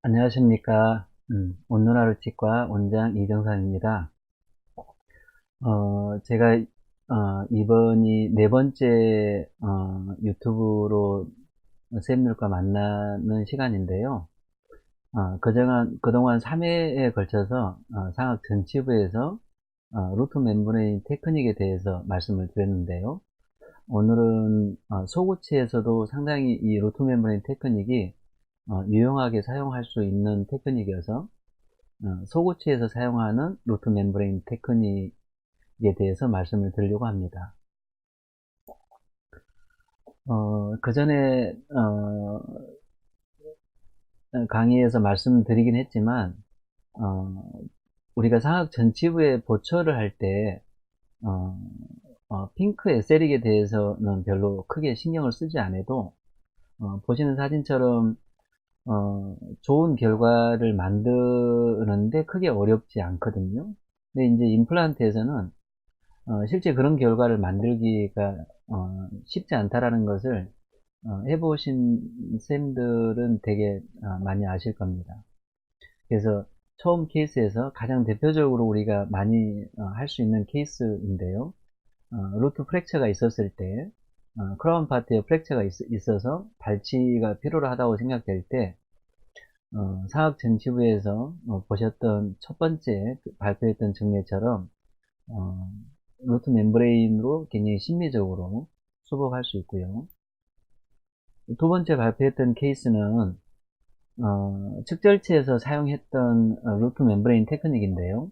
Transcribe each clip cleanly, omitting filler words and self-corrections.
안녕하십니까. 온눈하루치과 원장 이정상입니다. 제가, 이번이 네 번째, 유튜브로 쌤들과 만나는 시간인데요. 그동안 3회에 걸쳐서, 상학 전치부에서, 루트 멤브레인 테크닉에 대해서 말씀을 드렸는데요. 오늘은, 소구치에서도 상당히 이 루트 멤브레인 테크닉이, 유용하게 사용할 수 있는 테크닉이어서, 소고치에서 사용하는 루트 멤브레인 테크닉에 대해서 말씀을 드리려고 합니다. 그 전에 강의에서 말씀드리긴 했지만 어, 우리가 상학 전치부에 보초를 할 때 핑크 에세릭에 대해서는 별로 크게 신경을 쓰지 않아도 보시는 사진처럼 좋은 결과를 만드는데 크게 어렵지 않거든요. 근데 이제 임플란트에서는 실제 그런 결과를 만들기가 쉽지 않다라는 것을 해보신 쌤들은 되게 많이 아실 겁니다. 그래서 처음 케이스에서 가장 대표적으로 우리가 많이 할 수 있는 케이스인데요. 루트 프랙처가 있었을 때 크라운 파트에 프랙처가 있어서 발치가 필요로 하다고 생각될 때 사학 전치부에서 보셨던 첫 번째 발표했던 증례처럼 어, 루트 멤브레인으로 굉장히 심리적으로 수복할 수 있고요. 두 번째 발표했던 케이스는 측절체에서 사용했던 루트 멤브레인 테크닉인데요.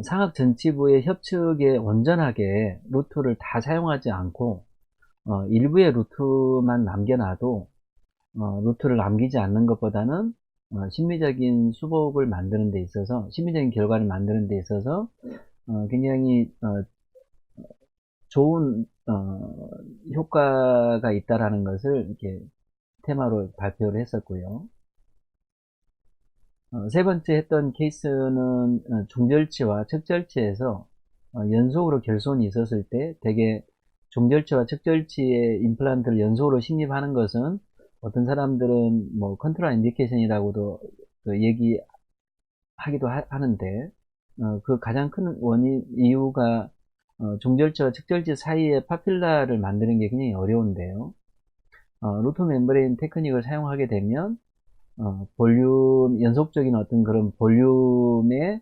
상악 전치부의 협측에 온전하게 루트를 다 사용하지 않고 일부의 루트만 남겨놔도 루트를 남기지 않는 것보다는 심리적인 수복을 만드는 데 있어서 심리적인 결과를 만드는 데 있어서 굉장히 좋은 효과가 있다라는 것을 이렇게 테마로 발표를 했었고요. 세 번째 했던 케이스는 중절치와 측절치에서 연속으로 결손이 있었을 때 대개 중절치와 측절치의 임플란트를 연속으로 식립하는 것은 어떤 사람들은 뭐 컨트롤 인디케이션이라고도 얘기하기도 하는데 그 가장 큰 이유가 중절치와 측절치 사이에 파필라를 만드는 게 굉장히 어려운데요. 루트 멤브레인 테크닉을 사용하게 되면 연속적인 어떤 그런 볼륨의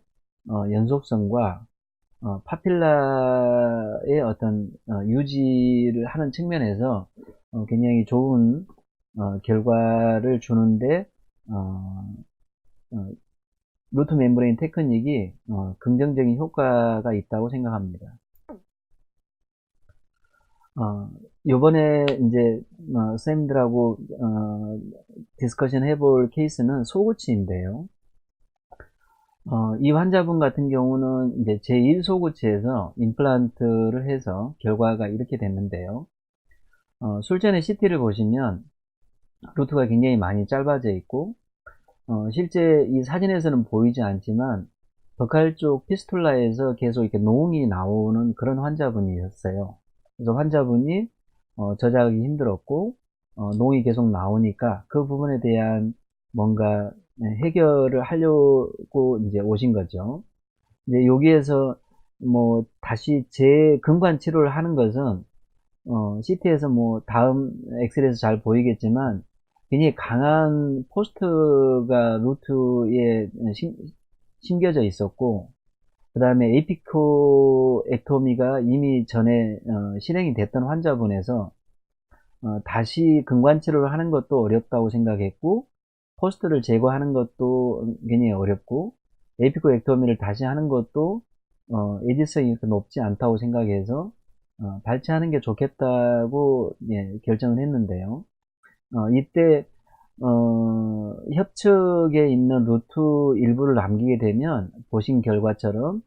연속성과 파필라의 어떤 유지를 하는 측면에서 굉장히 좋은 결과를 주는데 어, 어, 루트 멤브레인 테크닉이 긍정적인 효과가 있다고 생각합니다. 요번에 이제 쌤들하고 디스커션 해볼 케이스는 소구치인데요. 이 환자분 같은 경우는 이제 제1소구치에서 임플란트를 해서 결과가 이렇게 됐는데요. 술전의 CT를 보시면 루트가 굉장히 많이 짧아져 있고 실제 이 사진에서는 보이지 않지만 버칼 쪽 피스툴라에서 계속 이렇게 노응이 나오는 그런 환자분이었어요. 그래서 환자분이 저장하기 힘들었고 노응이 계속 나오니까 그 부분에 대한 뭔가 해결을 하려고 이제 오신 거죠. 이제 여기에서 뭐 다시 재근관 치료를 하는 것은 CT에서 뭐 다음 엑스레이에서 잘 보이겠지만 굉장히 강한 포스트가 루트에 심겨져 있었고 그 다음에 에피코액토미가 이미 전에 실행이 됐던 환자분에서 다시 근관 치료를 하는 것도 어렵다고 생각했고 포스트를 제거하는 것도 굉장히 어렵고 에피코액토미를 다시 하는 것도 예지성이 높지 않다고 생각해서 발치하는 게 좋겠다고 예, 결정을 했는데요. 이때 협측에 있는 루트 일부를 남기게 되면 보신 결과처럼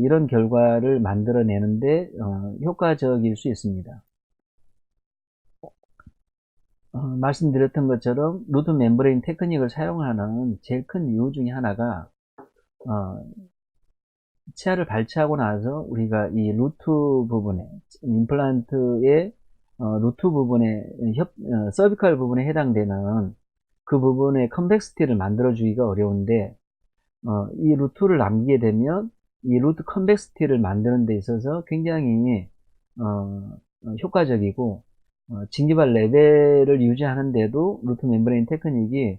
이런 결과를 만들어내는데 효과적일 수 있습니다. 말씀드렸던 것처럼 루트 멤브레인 테크닉을 사용하는 제일 큰 이유 중에 하나가 어, 치아를 발치하고 나서 우리가 이 루트 부분에 임플란트의 루트 부분에 서비컬 부분에 해당되는 그 부분의 컨벡시티를 만들어 주기가 어려운데 이 루트를 남기게 되면 이 루트 컨벡시티를 만드는 데 있어서 굉장히 효과적이고 징기발 레벨을 유지하는데도 루트 멤브레인 테크닉이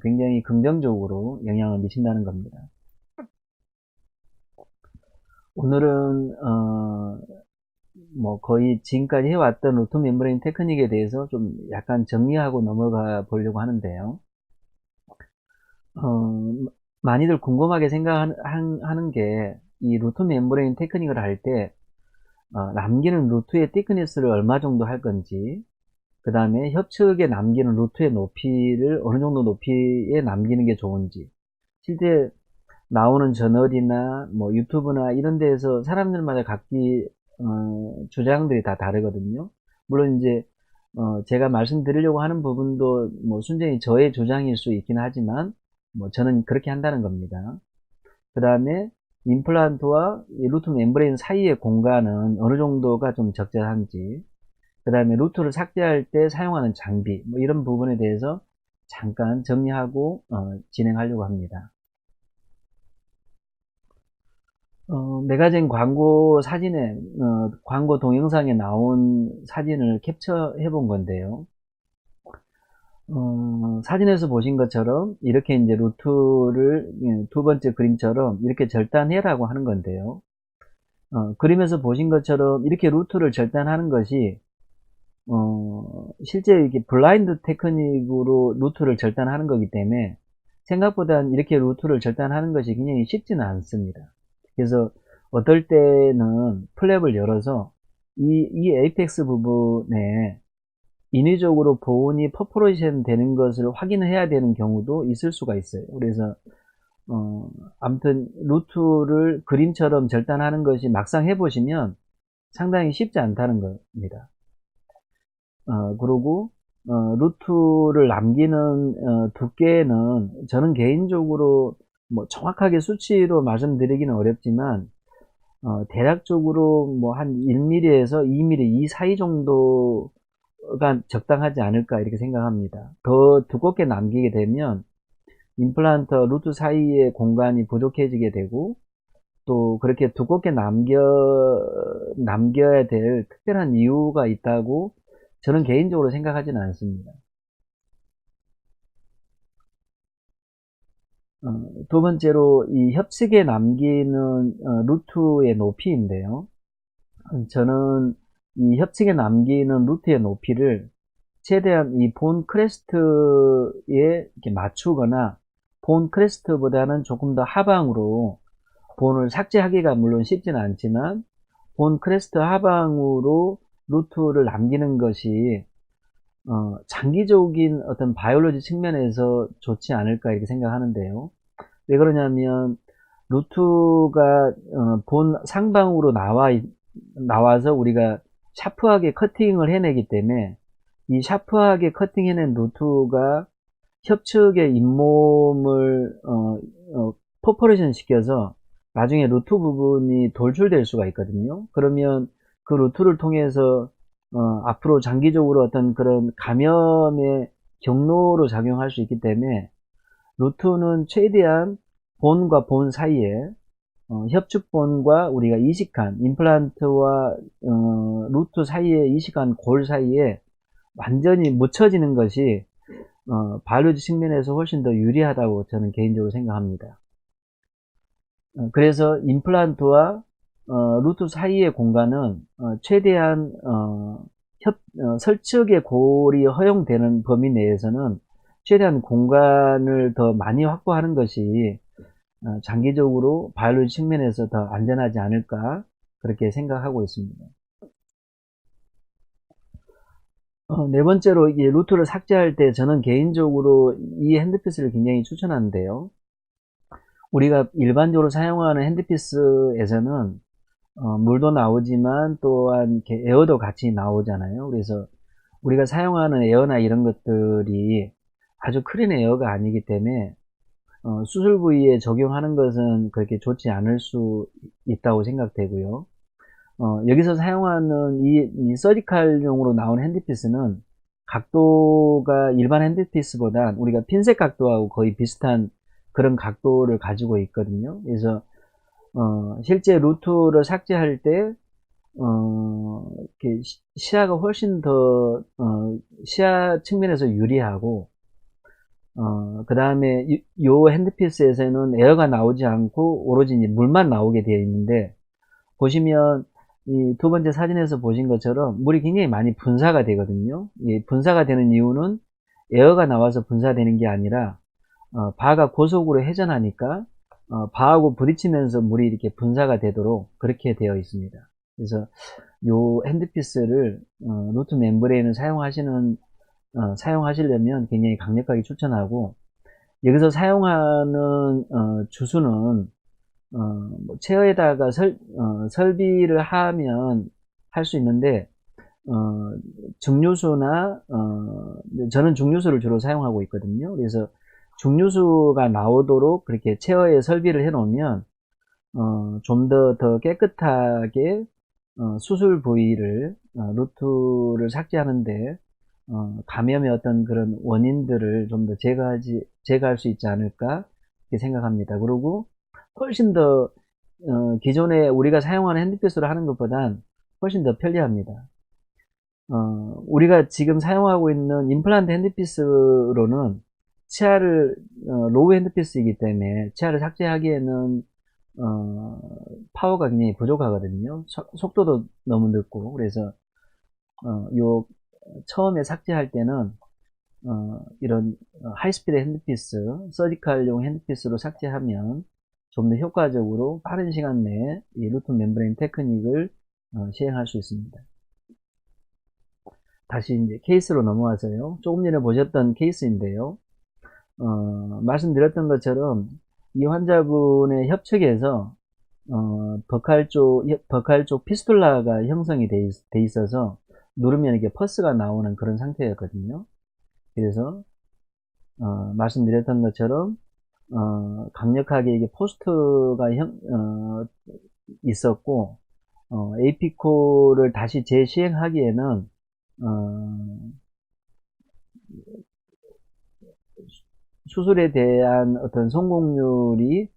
굉장히 긍정적으로 영향을 미친다는 겁니다. 오늘은 뭐 거의 지금까지 해왔던 루트 멤브레인 테크닉에 대해서 좀 약간 정리하고 넘어가 보려고 하는데요. 많이들 궁금하게 생각하는 게 이 루트 멤브레인 테크닉을 할 때 남기는 루트의 thickness를 얼마 정도 할 건지, 그 다음에 협측에 남기는 루트의 높이를 어느 정도 높이에 남기는 게 좋은지, 실제 나오는 저널이나 뭐 유튜브나 이런 데에서 사람들마다 각기 주장들이 다 다르거든요. 물론 이제 제가 말씀드리려고 하는 부분도 뭐 순전히 저의 주장일 수 있긴 하지만 뭐 저는 그렇게 한다는 겁니다. 그 다음에 임플란트와 루트 멤브레인 사이의 공간은 어느 정도가 좀 적절한지, 그 다음에 루트를 삭제할 때 사용하는 장비, 뭐 이런 부분에 대해서 잠깐 정리하고 진행하려고 합니다. 메가젠 광고 사진에, 광고 동영상에 나온 사진을 캡처해 본 건데요. 사진에서 보신 것처럼 이렇게 이제 루트를 두 번째 그림처럼 이렇게 절단해라고 하는 건데요. 그림에서 보신 것처럼 이렇게 루트를 절단하는 것이 실제 이렇게 블라인드 테크닉으로 루트를 절단하는 거기 때문에 생각보다 이렇게 루트를 절단하는 것이 굉장히 쉽지는 않습니다. 그래서 어떨 때는 플랩을 열어서 이 에이펙스 부분에 인위적으로 보온이 퍼포레이션 되는 것을 확인해야 되는 경우도 있을 수가 있어요. 그래서 아무튼 루트를 그림처럼 절단하는 것이 막상 해보시면 상당히 쉽지 않다는 겁니다. 그리고 루트를 남기는 두께는 저는 개인적으로 뭐 정확하게 수치로 말씀드리기는 어렵지만 대략적으로 뭐 한 1mm에서 2mm 이 사이 정도가 적당하지 않을까 이렇게 생각합니다. 더 두껍게 남기게 되면 임플란트 루트 사이의 공간이 부족해지게 되고, 또 그렇게 두껍게 남겨야 될 특별한 이유가 있다고 저는 개인적으로 생각하지는 않습니다. 두 번째로 이 협측에 남기는 루트의 높이인데요. 저는 이 협측에 남기는 루트의 높이를 최대한 이 본 크레스트에 이렇게 맞추거나 본 크레스트보다는 조금 더 하방으로, 본을 삭제하기가 물론 쉽지는 않지만 본 크레스트 하방으로 루트를 남기는 것이 장기적인 어떤 바이올로지 측면에서 좋지 않을까 이렇게 생각하는데요. 왜 그러냐면 루트가 본 상방으로 나와서 우리가 샤프하게 커팅을 해내기 때문에 이 샤프하게 커팅해낸 루트가 협측의 잇몸을 퍼포레이션 시켜서 나중에 루트 부분이 돌출될 수가 있거든요. 그러면 그 루트를 통해서 앞으로 장기적으로 어떤 그런 감염의 경로로 작용할 수 있기 때문에 루트는 최대한 본과 본 사이에 협축본과 우리가 이식한 임플란트와 루트 사이에 이식한 골 사이에 완전히 묻혀지는 것이 바이올로지 측면에서 훨씬 더 유리하다고 저는 개인적으로 생각합니다. 그래서 임플란트와 루트 사이의 공간은 최대한 설측의 골이 허용되는 범위 내에서는 최대한 공간을 더 많이 확보하는 것이 장기적으로 바이올로지 측면에서 더 안전하지 않을까 그렇게 생각하고 있습니다. 네 번째로 이 루트를 삭제할 때 저는 개인적으로 이 핸드피스를 굉장히 추천하는데요. 우리가 일반적으로 사용하는 핸드피스에서는 물도 나오지만 또한 이렇게 에어도 같이 나오잖아요. 그래서 우리가 사용하는 에어나 이런 것들이 아주 클린 에어가 아니기 때문에 수술 부위에 적용하는 것은 그렇게 좋지 않을 수 있다고 생각되고요. 여기서 사용하는 이 서지칼용으로 나온 핸드피스는 각도가 일반 핸드피스보다 우리가 핀셋 각도하고 거의 비슷한 그런 각도를 가지고 있거든요. 그래서 실제 루트를 삭제할 때 이렇게 시야가 훨씬 더 시야 측면에서 유리하고 그 다음에 요 핸드피스에서는 에어가 나오지 않고 오로지 물만 나오게 되어 있는데, 보시면 이 두 번째 사진에서 보신 것처럼 물이 굉장히 많이 분사가 되거든요. 이 분사가 되는 이유는 에어가 나와서 분사되는 게 아니라 바가 고속으로 회전하니까 바하고 부딪히면서 물이 이렇게 분사가 되도록 그렇게 되어 있습니다. 그래서 요 핸드피스를 루트 멤브레인을 사용하시려면 굉장히 강력하게 추천하고, 여기서 사용하는 주수는 뭐 체어에다가 설비를 하면 할 수 있는데, 중류수나 저는 중류수를 주로 사용하고 있거든요. 그래서 중류수가 나오도록 그렇게 체어에 설비를 해 놓으면 좀 더 깨끗하게 수술 부위를 루트를 삭제하는데 감염의 어떤 그런 원인들을 좀 더 제거할 수 있지 않을까 이렇게 생각합니다. 그리고 훨씬 더 기존에 우리가 사용하는 핸드피스로 하는 것보단 훨씬 더 편리합니다. 우리가 지금 사용하고 있는 임플란트 핸드피스로는 치아를 로우 핸드피스이기 때문에 치아를 삭제하기에는 파워가 굉장히 부족하거든요. 속도도 너무 늦고. 그래서 요 처음에 삭제할 때는 이런 하이스피드 핸드피스, 서지컬용 핸드피스로 삭제하면 좀 더 효과적으로 빠른 시간 내에 이 루트 멤브레인 테크닉을 시행할 수 있습니다. 다시 이제 케이스로 넘어와서요. 조금 전에 보셨던 케이스인데요. 말씀드렸던 것처럼 이 환자분의 협측에서 버칼 쪽 피스툴라가 형성이 돼 있어서 누르면 이게 퍼스가 나오는 그런 상태였거든요. 그래서 말씀드렸던 것처럼 강력하게 이게 포스트가 있었고, 에이피코를 다시 재시행하기에는 수술에 대한 어떤 성공률이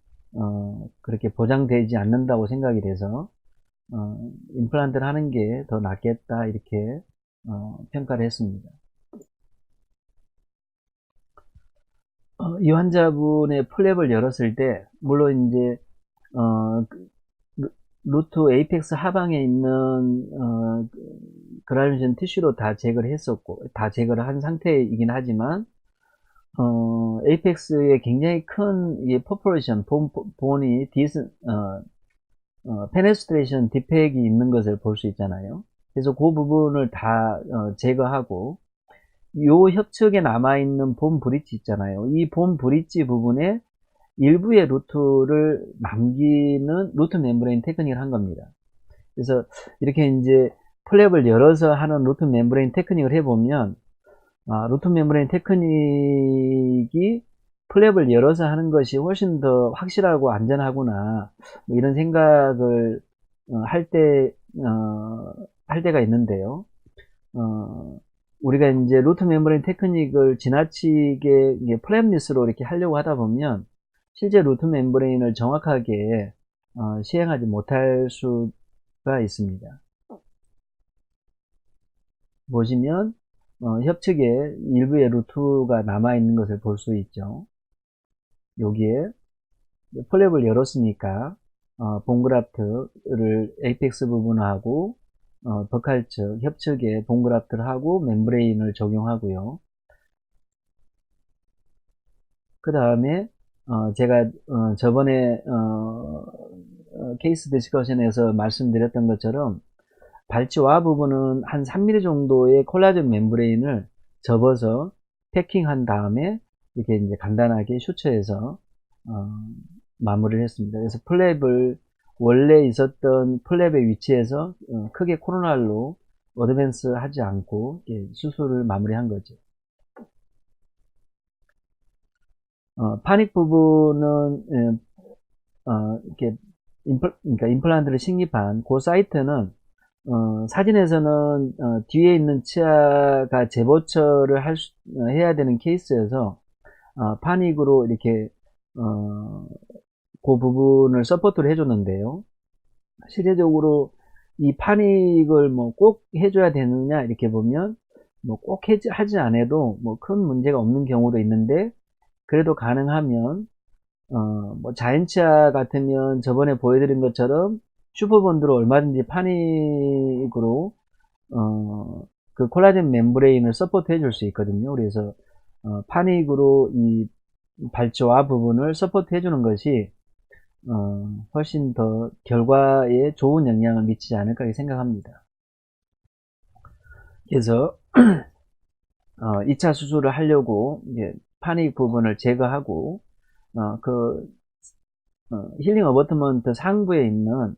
그렇게 보장되지 않는다고 생각이 돼서 임플란트를 하는 게 더 낫겠다 이렇게 평가를 했습니다. 이 환자분의 플랩을 열었을 때 물론 이제 루트 에이펙스 하방에 있는 그라누션 티슈로 다 제거를 했었고 다 제거를 한 상태이긴 하지만 에이펙스에 굉장히 큰 퍼포레이션 본이 페네스트레이션 디펙이 있는 것을 볼 수 있잖아요. 그래서 그 부분을 다 제거하고 요 협측에 남아있는 본 브릿지 있잖아요. 이 본 브릿지 부분에 일부의 루트를 남기는 루트 멤브레인 테크닉을 한 겁니다. 그래서 이렇게 이제 플랩을 열어서 하는 루트 멤브레인 테크닉을 해보면 루트 멤브레인 테크닉이 플랩을 열어서 하는 것이 훨씬 더 확실하고 안전하구나 뭐 이런 생각을 할 때가 있는데요. 우리가 이제 루트 멤브레인 테크닉을 지나치게 플랩리스로 이렇게 하려고 하다 보면 실제 루트 멤브레인을 정확하게 시행하지 못할 수가 있습니다. 보시면 협측에 일부의 루트가 남아있는 것을 볼 수 있죠. 여기에 플랩을 열었으니까 본그라프트를 에이펙스 부분하고 버칼 측, 협측에 본그라프트를 하고 멤브레인을 적용하고요. 그 다음에 제가 저번에 케이스 디스커션에서 말씀드렸던 것처럼 발치와 부분은 한 3mm 정도의 콜라겐 멤브레인을 접어서 패킹한 다음에 이렇게 이제 간단하게 슈처해서 마무리를 했습니다. 그래서 플랩을 원래 있었던 플랩의 위치에서 크게 코로날로 어드밴스 하지 않고 수술을 마무리한 거죠. 파닉 부분은 이렇게 그러니까 임플란트를 식립한 그 사이트는 사진에서는 뒤에 있는 치아가 재보철을 해야 되는 케이스여서 파닉으로 이렇게 그 부분을 서포트를 해줬는데요. 실제적으로 이 파닉을 뭐 꼭 해줘야 되느냐 이렇게 보면 뭐 꼭 하지 않아도 뭐 큰 문제가 없는 경우도 있는데, 그래도 가능하면 뭐 자연치아 같으면 저번에 보여드린 것처럼 슈퍼본드로 얼마든지 파닉으로 그 콜라겐 멤브레인을 서포트 해줄 수 있거든요. 그래서 파닉으로 이 발조화 부분을 서포트 해주는 것이 훨씬 더 결과에 좋은 영향을 미치지 않을까 생각합니다. 그래서 2차 수술을 하려고 이제 파닉 부분을 제거하고 힐링 어버트먼트 상부에 있는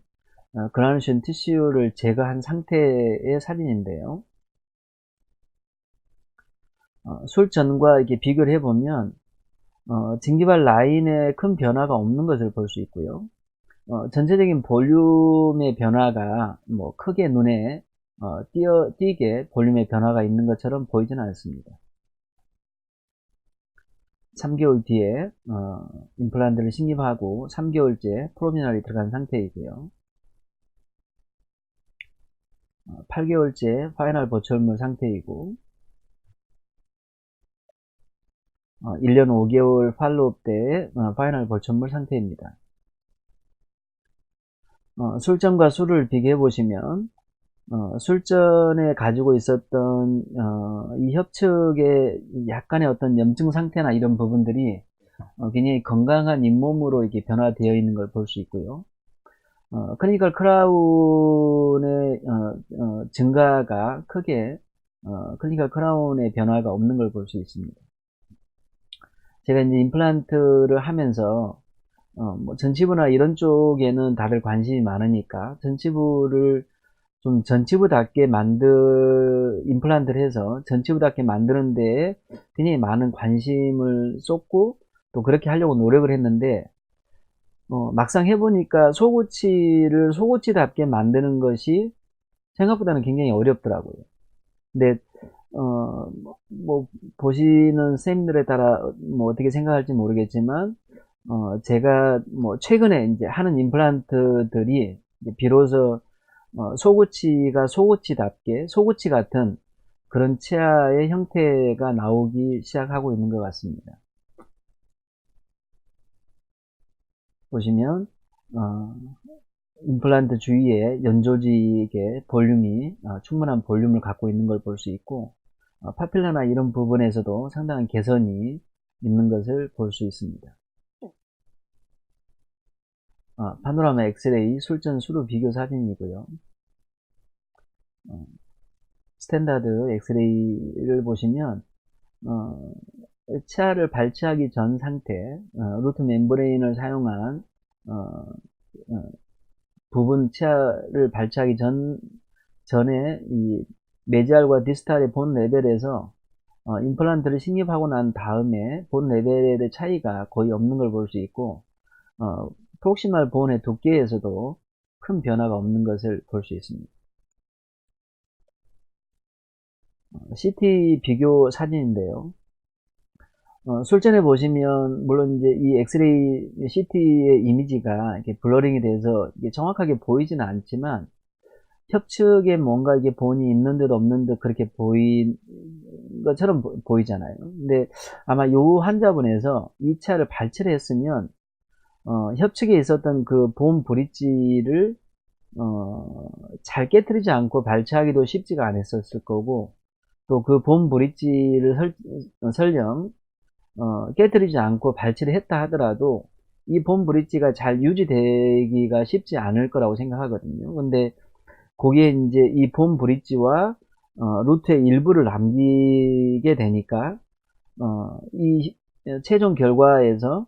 그라누션 티슈를 제거한 상태의 사진인데요. 술 전과 이렇게 비교를 해보면 징기발 라인에 큰 변화가 없는 것을 볼 수 있고요. 전체적인 볼륨의 변화가 뭐 크게 눈에 띄게 볼륨의 변화가 있는 것처럼 보이지는 않습니다. 3개월 뒤에 임플란트를 식립하고 3개월째 프로미널이 들어간 상태이고요. 8개월째 파이널 보철물 상태이고 1년 5개월 팔로업 때 파이널 보철물 상태입니다. 술전과 술을 비교해 보시면 술전에 가지고 있었던 이 협측의 약간의 어떤 염증 상태나 이런 부분들이 굉장히 건강한 잇몸으로 이렇게 변화되어 있는 걸 볼 수 있고요. 클리니컬 크라운의 증가가 크게 클리니컬 크라운의 변화가 없는 걸 볼 수 있습니다. 제가 이제 임플란트를 하면서 뭐 전치부나 이런 쪽에는 다들 관심이 많으니까 전치부를 좀 전치부답게 임플란트를 해서 전치부답게 만드는 데에 굉장히 많은 관심을 쏟고 또 그렇게 하려고 노력을 했는데 막상 해보니까 속옷치를 속옷치답게 만드는 것이 생각보다는 굉장히 어렵더라고요. 근데 뭐 보시는 선생님들에 따라 뭐 어떻게 생각할지 모르겠지만 제가 뭐 최근에 이제 하는 임플란트들이 이제 비로소 속옷치가 속옷치답게 속옷치 같은 그런 치아의 형태가 나오기 시작하고 있는 것 같습니다. 보시면 임플란트 주위에 연조직의 볼륨이 충분한 볼륨을 갖고 있는 걸 볼 수 있고 파필라나 이런 부분에서도 상당한 개선이 있는 것을 볼 수 있습니다. 파노라마 엑스레이 술전 수루 비교 사진이고요. 스탠다드 엑스레이를 보시면 치아를 발치하기 전 상태, 루트 멤브레인을 사용한 부분 치아를 발치하기 전에 이 메지알과 디스탈의 본 레벨에서 임플란트를 식립하고 난 다음에 본 레벨의 차이가 거의 없는 걸 볼 수 있고 프록시말 본의 두께에서도 큰 변화가 없는 것을 볼 수 있습니다. CT 비교 사진인데요. 술전에 보시면 물론 이제 이 엑스레이 CT의 이미지가 이렇게 블러링이 돼서 이게 정확하게 보이지는 않지만 협측에 뭔가 이게 본이 있는 듯 없는 듯 그렇게 보인 것처럼 보이잖아요. 근데 아마 이 환자분에서 이 차를 발치를 했으면 협측에 있었던 그 본 브릿지를 잘 깨뜨리지 않고 발치하기도 쉽지가 않았을 거고 또 그 본 브릿지를 설령 깨뜨리지 않고 발치를 했다 하더라도 이 본 브릿지가 잘 유지되기가 쉽지 않을 거라고 생각하거든요. 근데 거기에 이제 이 본 브릿지와 루트의 일부를 남기게 되니까 이 최종 결과에서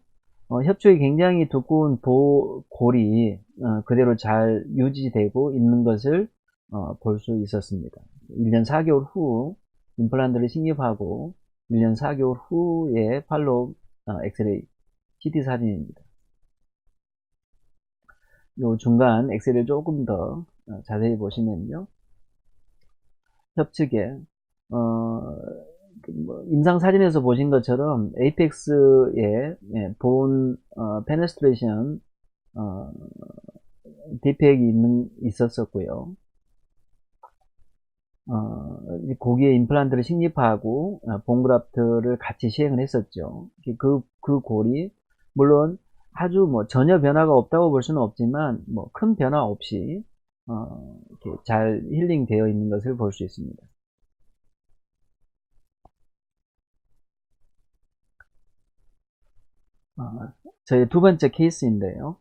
협축이 굉장히 두꺼운 골이 그대로 잘 유지되고 있는 것을 볼 수 있었습니다. 1년 4개월 후 임플란트를 식립하고 1년 4개월 후에 팔로우 엑스레이 CT 사진입니다. 요 중간 엑셀을 조금 더 자세히 보시면요. 협측에 임상 사진에서 보신 것처럼 에이펙스에 본 페네스트레이션 디펙이 있었었고요. 거기에 임플란트를 식립하고 본그라프트를 같이 시행을 했었죠. 그 골이 물론 아주 전혀 변화가 없다고 볼 수는 없지만 큰 변화 없이 이렇게 잘 힐링되어 있는 것을 볼 수 있습니다. 저희 두 번째 케이스인데요.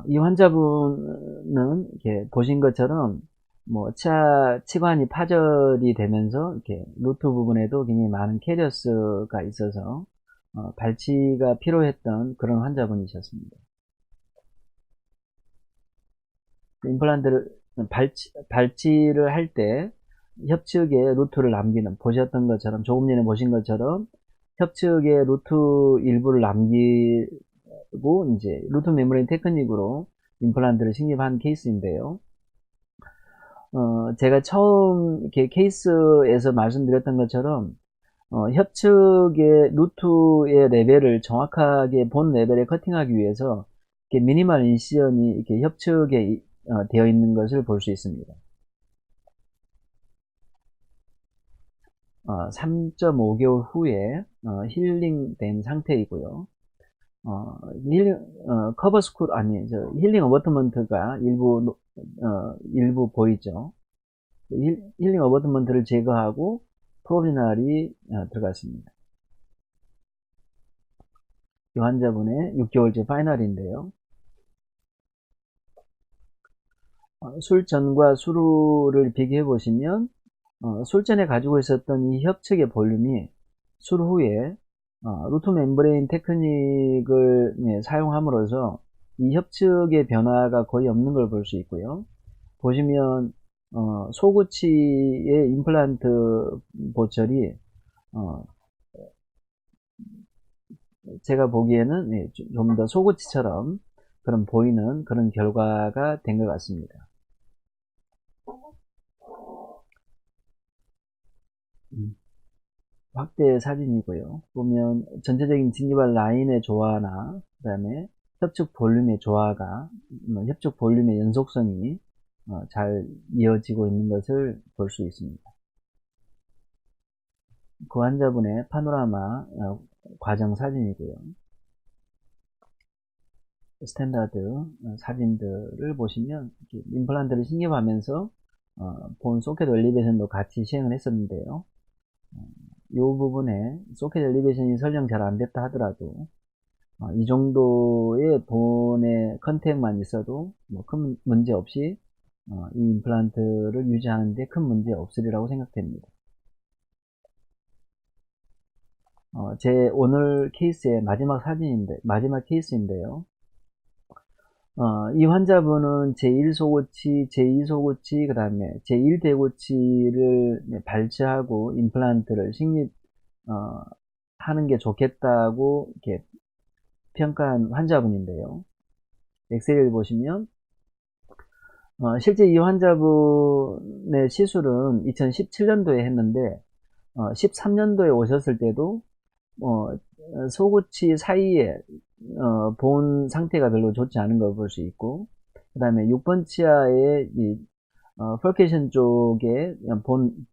이 환자분은 이렇게 보신 것처럼 치관이 파절이 되면서 이렇게 루트 부분에도 굉장히 많은 캐리어스가 있어서 발치가 필요했던 그런 환자분이셨습니다. 임플란트를 발치를 할 때 협측에 루트를 남기는, 보셨던 것처럼 조금 전에 보신 것처럼 협측에 루트 일부를 남기고 이제 루트 멤브레인 테크닉으로 임플란트를 식립한 케이스인데요. 제가 처음 이렇게 케이스에서 말씀드렸던 것처럼 협측의 루트의 레벨을 정확하게 본 레벨에 커팅하기 위해서 이렇게 미니멀 인시전이 이렇게 협측에 되어 있는 것을 볼 수 있습니다. 3.5개월 후에 힐링된 상태이고요. 커버 스쿨 힐링 어버트먼트가 일부 보이죠. 힐링 어버트먼트를 제거하고 프로비날이 들어갔습니다. 이 환자분의 6개월째 파이널인데요. 술 전과 술 후를 비교해 보시면 술 전에 가지고 있었던 이 협측의 볼륨이 술 후에 루트 멤브레인 테크닉을 사용함으로써 이 협측의 변화가 거의 없는 걸 볼 수 있고요. 보시면 소구치의 임플란트 보철이 제가 보기에는 좀 더 소구치처럼 그런 보이는 그런 결과가 된 것 같습니다. 확대 사진이고요. 보면 전체적인 진기발 라인의 조화나 그 다음에 협측 볼륨의 조화가 협측 볼륨의 연속성이 잘 이어지고 있는 것을 볼 수 있습니다. 그 환자분의 파노라마 과정 사진이고요. 스탠다드 사진들을 보시면 임플란트를 식립하면서 본 소켓 엘리베이션도 같이 시행을 했었는데요. 이 부분에 소켓 엘리베이션이 설령 잘 안됐다 하더라도 이 정도의 본의 컨택만 있어도 큰 문제 없이 이 임플란트를 유지하는데 큰 문제 없으리라고 생각됩니다. 제 오늘 케이스의 마지막 케이스인데요. 이 환자분은 제1소고치, 제2소고치, 그 다음에 제1대고치를 발치하고 임플란트를 하는 게 좋겠다고 이렇게 평가한 환자분인데요. 엑셀을 보시면 실제 이 환자분의 시술은 2017년도에 했는데 13년도에 오셨을 때도 소구치 사이에 본 상태가 별로 좋지 않은 걸 볼 수 있고, 그 다음에 6번 치아의 이 펄케이션 쪽에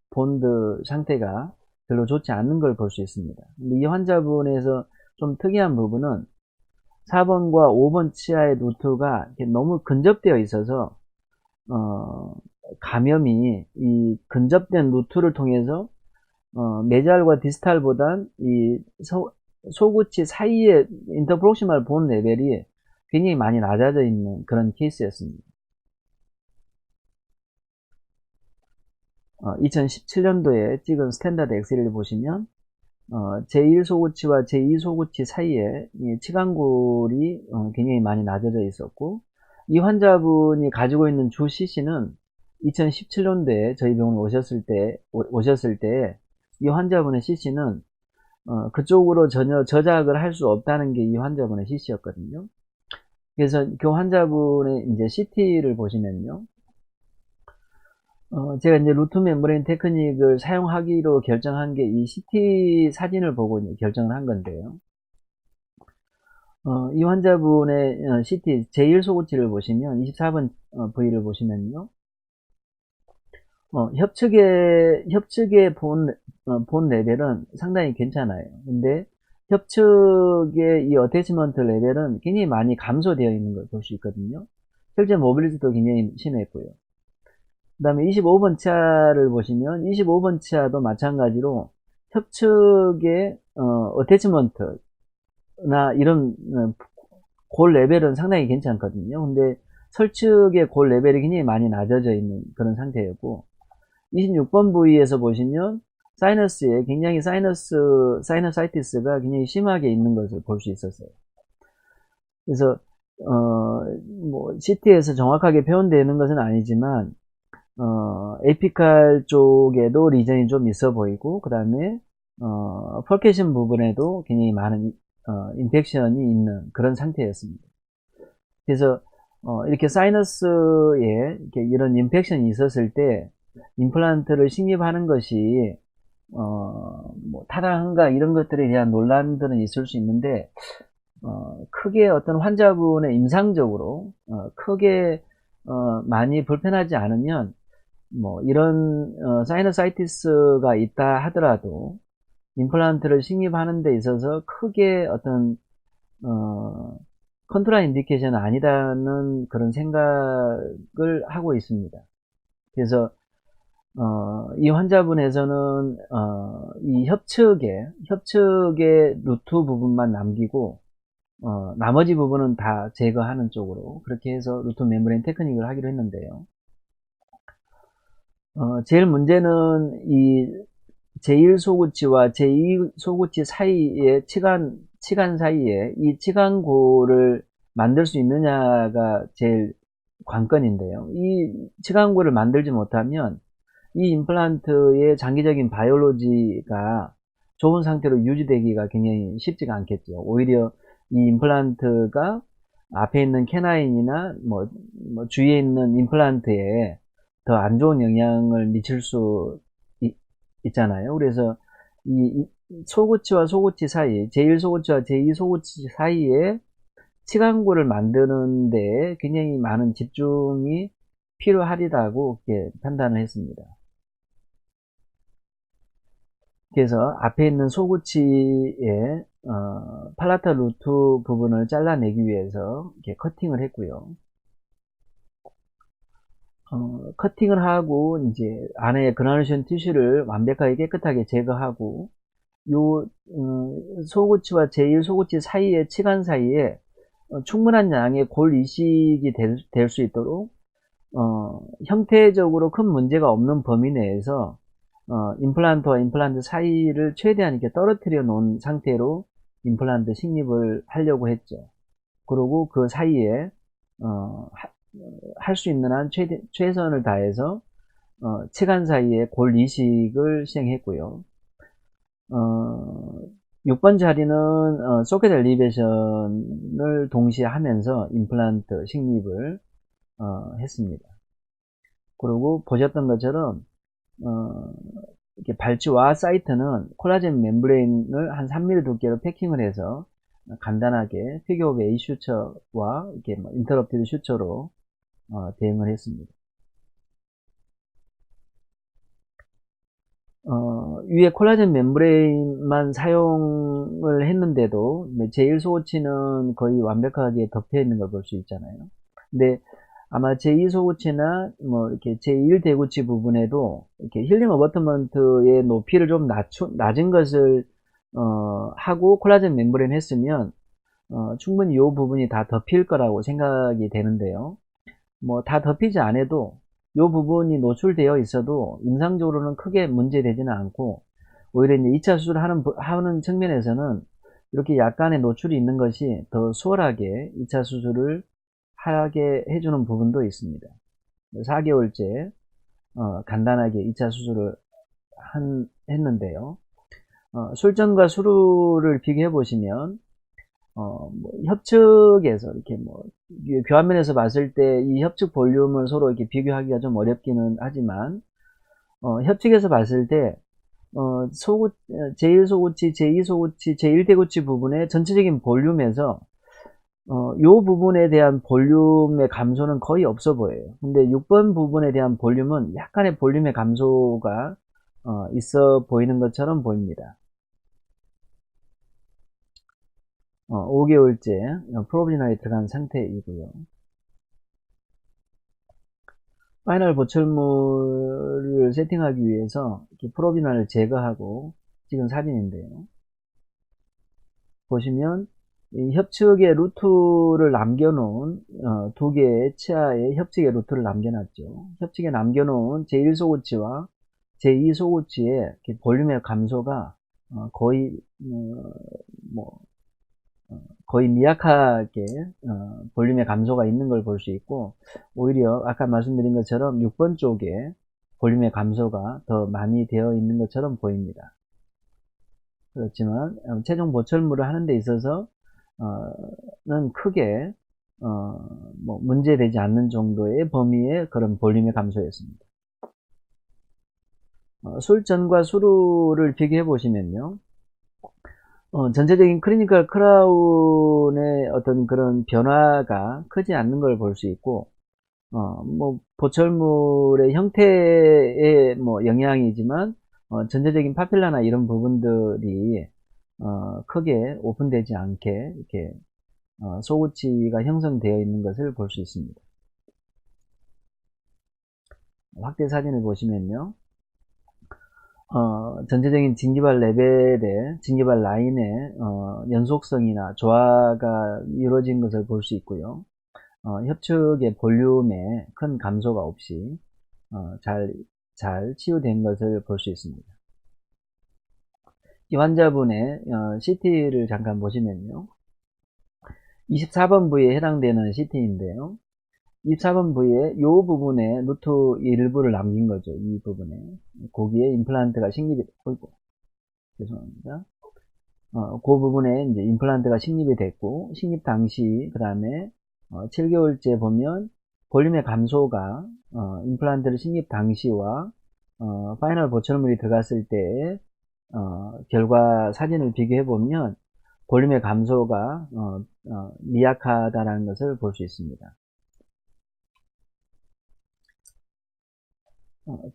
본드 상태가 별로 좋지 않은 걸 볼 수 있습니다. 근데 이 환자분에서 좀 특이한 부분은 4번과 5번 치아의 루트가 너무 근접되어 있어서 감염이 이 근접된 루트를 통해서 메잘과 디스탈보단 이 소구치 사이의 인터프록시말 본 레벨이 굉장히 많이 낮아져 있는 그런 케이스였습니다. 2017년도에 찍은 스탠다드 엑셀을 보시면 제1소구치와 제2소구치 사이에 이 치간골이 굉장히 많이 낮아져 있었고, 이 환자분이 가지고 있는 주 CC는 2017년도에 저희 병원에 오셨을 때 이 환자분의 CC는 그쪽으로 전혀 저작을 할 수 없다는 게 이 환자분의 CC였거든요. 그래서 그 환자분의 이제 CT를 보시면요. 제가 이제 루트 멤브레인 테크닉을 사용하기로 결정한 게 이 CT 사진을 보고 결정을 한 건데요. 이 환자분의 CT 제1 소구치를 보시면 24번 V를 보시면요. 협측의 본 레벨은 상당히 괜찮아요. 근데 협측의 이 어태치먼트 레벨은 굉장히 많이 감소되어 있는 걸 볼 수 있거든요. 실제 모빌리티도 굉장히 심했고요. 그 다음에 25번 치아를 보시면 25번 치아도 마찬가지로 협측의 어태치먼트나 이런 골 레벨은 상당히 괜찮거든요. 근데 설측의 골 레벨이 굉장히 많이 낮아져 있는 그런 상태였고 26번 부위에서 보시면 사이너스에 굉장히 사이너사이티스가 굉장히 심하게 있는 것을 볼 수 있었어요. 그래서 뭐 CT에서 정확하게 표현되는 것은 아니지만 에피칼 쪽에도 리전이 좀 있어 보이고 그 다음에 펄케이션 부분에도 굉장히 많은 인펙션이 있는 그런 상태였습니다. 그래서 이렇게 사이너스에 이렇게 이런 인펙션이 있었을 때 임플란트를 식립하는 것이 뭐 타당한가 이런 것들에 대한 논란들은 있을 수 있는데 크게 어떤 환자분의 임상적으로 크게 많이 불편하지 않으면 뭐 이런 사이너사이티스가 있다 하더라도 임플란트를 식립하는 데 있어서 크게 어떤 컨트라 인디케이션은 아니라는 그런 생각을 하고 있습니다. 그래서 이 환자분에서는 이 협측의 루트 부분만 남기고 나머지 부분은 다 제거하는 쪽으로 그렇게 해서 루트 멤브레인 테크닉을 하기로 했는데요. 제일 문제는 이 제1 소구치와 제2 소구치 사이의 치간 사이에 이 치간고를 만들 수 있느냐가 제일 관건인데요. 이 치간고를 만들지 못하면 이 임플란트의 장기적인 바이올로지가 좋은 상태로 유지되기가 굉장히 쉽지가 않겠죠. 오히려 이 임플란트가 앞에 있는 캐나인이나 뭐 주위에 있는 임플란트에 더 안 좋은 영향을 미칠 수 있잖아요. 그래서 이 소구치와 소구치 사이, 제1 소구치와 제2 소구치 사이에 치간고를 만드는 데 굉장히 많은 집중이 필요하리라고 이렇게 판단을 했습니다. 그래서 앞에 있는 소구치의 팔라탈 루트 부분을 잘라내기 위해서 이렇게 커팅을 했고요. 커팅을 하고 이제 안에 그라누션 티슈를 완벽하게 깨끗하게 제거하고 요 소구치와 제1 소구치 사이의 치간 사이에 충분한 양의 골 이식이 될 수 있도록 형태적으로 큰 문제가 없는 범위 내에서 임플란트와 임플란트 사이를 최대한 이렇게 떨어뜨려 놓은 상태로 임플란트 식립을 하려고 했죠. 그리고 그 사이에 할 수 있는 한 최선을 다해서 치간 사이에 골 이식을 시행했고요. 6번 자리는 소켓 엘리베이션을 동시에 하면서 임플란트 식립을 했습니다. 그리고 보셨던 것처럼 이렇게 발치와 사이트는 콜라겐 멤브레인을 한 3mm 두께로 패킹을 해서 간단하게 피겨 오브 A 슈처와 이렇게 인터럽티드 슈처로 대응을 했습니다. 위에 콜라겐 멤브레인만 사용을 했는데도 제1 소고치는 거의 완벽하게 덮여 있는 걸 볼 수 있잖아요. 근데 아마 제2 소고치나 뭐 이렇게 제1 대구치 부분에도 이렇게 힐링 어버트먼트의 높이를 좀 낮은 것을 하고 콜라겐 멤브레인 했으면 충분히 이 부분이 다 덮일 거라고 생각이 되는데요. 뭐 다 덮이지 않아도 이 부분이 노출되어 있어도 임상적으로는 크게 문제되지는 않고 오히려 이제 2차 수술을 하는 측면에서는 이렇게 약간의 노출이 있는 것이 더 수월하게 2차 수술을 하게 해주는 부분도 있습니다. 4개월째 간단하게 2차 수술을 했는데요. 술전과 수루를 비교해 보시면 뭐 협측에서 이렇게 뭐 교환면에서 봤을 때 이 협측 볼륨을 서로 이렇게 비교하기가 좀 어렵기는 하지만 협측에서 봤을 때 제1소구치, 제2소구치, 제1대구치 부분의 전체적인 볼륨에서 요 부분에 대한 볼륨의 감소는 거의 없어 보여요. 근데 6번 부분에 대한 볼륨은 약간의 볼륨의 감소가 있어 보이는 것처럼 보입니다. 5개월째 프로비나에 들어간 상태이고요. 파이널 보철물을 세팅하기 위해서 프로비나를 제거하고 찍은 사진인데요. 보시면 이 협측의 루트를 남겨놓은 두 개의 치아의 협측의 루트를 남겨놨죠. 협측에 남겨놓은 제1소구치와 제2소구치의 볼륨의 감소가 거의 거의 미약하게 볼륨의 감소가 있는 걸 볼 수 있고, 오히려 아까 말씀드린 것처럼 6번 쪽에 볼륨의 감소가 더 많이 되어 있는 것처럼 보입니다. 그렇지만 최종 보철물을 하는 데 있어서 는 크게 뭐 문제되지 않는 정도의 범위의 그런 볼륨의 감소였습니다. 술전과 수루를 비교해 보시면요, 전체적인 클리니컬 크라운의 어떤 그런 변화가 크지 않는 걸 볼 수 있고, 뭐 보철물의 형태의 뭐 영향이지만 전체적인 파필라나 이런 부분들이 크게 오픈되지 않게 이렇게 소구치가 형성되어 있는 것을 볼 수 있습니다. 확대 사진을 보시면요, 전체적인 징기발 레벨의 징기발 라인의 연속성이나 조화가 이루어진 것을 볼 수 있고요. 협측의 볼륨에 큰 감소가 없이 잘 치유된 것을 볼 수 있습니다. 이 환자분의 CT를 잠깐 보시면요, 24번 부위에 해당되는 CT인데요, 24번 부위에 이 부분에 루트 일부를 남긴 거죠. 이 부분에 거기에 임플란트가 식립이, 죄송합니다. 그 부분에 이제 임플란트가 식립이 됐고, 식립 당시 그 다음에 7개월째 보면 볼륨의 감소가 임플란트를 식립 당시와 파이널 보철물이 들어갔을 때 결과 사진을 비교해 보면 볼륨의 감소가 미약하다는 것을 볼 수 있습니다.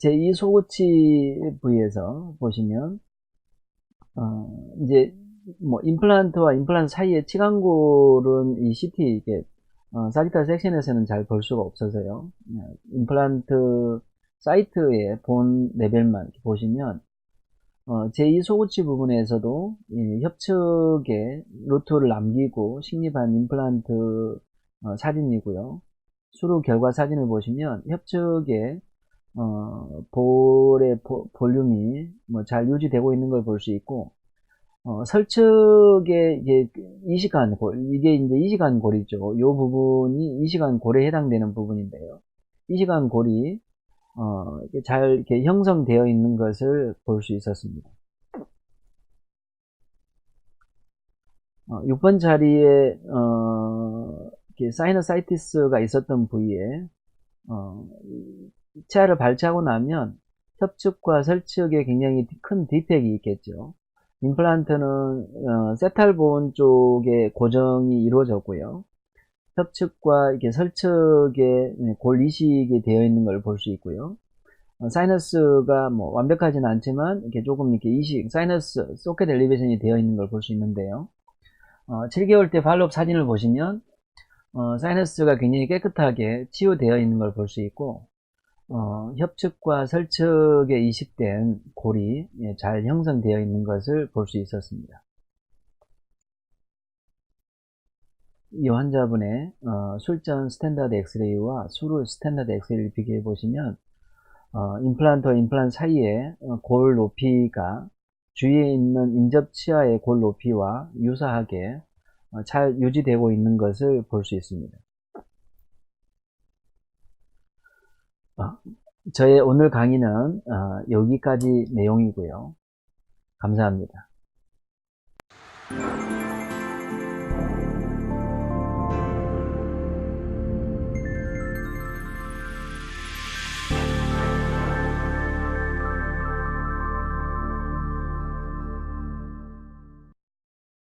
제2소구치 부위에서 보시면 이제 뭐 임플란트와 임플란트 사이의 치간골은 이 CT 이게 사지탈 섹션에서는 잘 볼 수가 없어서요. 임플란트 사이트의 본 레벨만 보시면 제2소구치 부분에서도 협측에 루트를 남기고 식립한 임플란트 사진이고요. 수루 결과 사진을 보시면 협측에 볼의 볼륨이 뭐 잘 유지되고 있는 걸 볼 수 있고, 설측의 이제 이식한 골, 이게 이제 이식한 골이죠. 이 부분이 이식한 골에 해당되는 부분인데요. 이식한 골이 잘 이렇게 형성되어 있는 것을 볼 수 있었습니다. 6번 자리에 사이너사이티스가 있었던 부위에 치아를 발치하고 나면 협측과 설측에 굉장히 큰 디펙이 있겠죠. 임플란트는 세탈본 쪽에 고정이 이루어졌고요. 협측과 이렇게 설측에 골 이식이 되어 있는 걸 볼 수 있고요. 사이너스가 뭐 완벽하지는 않지만 이렇게 조금 이렇게 이식, 사이너스 소켓 엘리베이션이 되어 있는 걸 볼 수 있는데요. 7개월 때 팔로업 사진을 보시면 사이너스가 굉장히 깨끗하게 치유되어 있는 걸 볼 수 있고, 협측과 설측에 이식된 골이 잘 형성되어 있는 것을 볼 수 있었습니다. 이 환자분의 술전 스탠다드 엑스레이와 수루 스탠다드 엑스레이를 비교해 보시면 임플란트와 임플란트 사이에 골 높이가 주위에 있는 인접 치아의 골 높이와 유사하게 잘 유지되고 있는 것을 볼 수 있습니다. 저의 오늘 강의는 여기까지 내용이고요. 감사합니다.